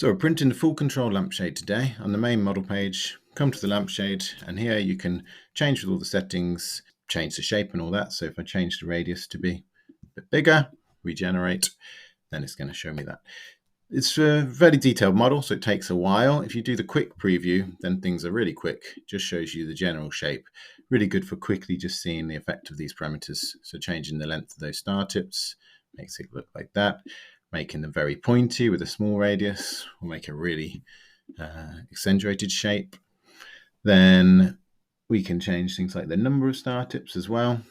So we're printing the FullControl lampshade today. On the main model page, come to the lampshade, and here you can change with all the settings, change the shape and all that. So if I change the radius to be a bit bigger, regenerate, then it's going to show me that. It's a very detailed model, so it takes a while. If you do the quick preview, then things are really quick. It just shows you the general shape. Really good for quickly just seeing the effect of these parameters. So changing the length of those star tips makes it look like that. Making them very pointy with a small radius will make a really accentuated shape. Then we can change things like the number of star tips as well.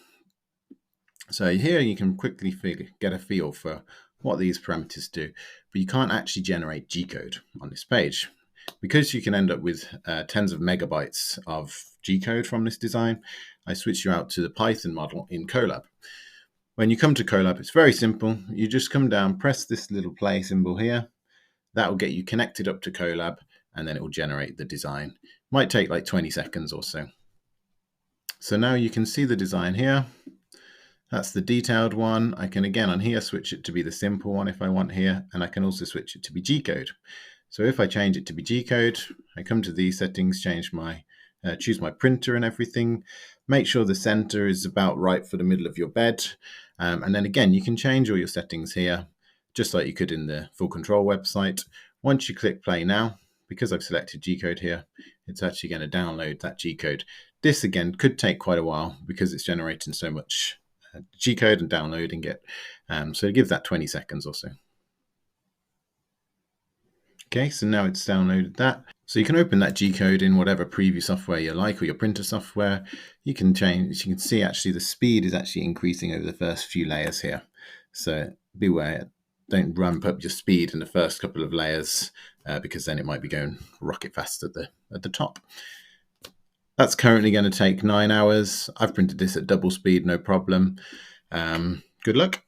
So here you can quickly get a feel for what these parameters do, but you can't actually generate G-code on this page. Because you can end up with tens of megabytes of G-code from this design, I switched you out to the Python model in Colab. When you come to Colab, it's very simple. You just come down, press this little play symbol here. That will get you connected up to Colab, and then it will generate the design. Might take like 20 seconds or so. So now you can see the design here. That's the detailed one. I can again on here switch it to be the simple one if I want here, and I can also switch it to be G-code. So if I change it to be G-code, I come to these settings, change my choose my printer and everything. Make sure the center is about right for the middle of your bed. And then again, you can change all your settings here, just like you could in the FullControl website. Once you click play now, because I've selected G-code here, it's actually going to download that G-code. This again could take quite a while because it's generating so much G-code and downloading it. So give that 20 seconds or so. Okay, so now it's downloaded that. So you can open that G-code in whatever preview software you like or your printer software. You can change, you can see actually the speed is actually increasing over the first few layers here. So beware, don't ramp up your speed in the first couple of layers because then it might be going rocket fast at the top. That's currently going to take 9 hours. I've printed this at double speed, no problem. Good luck.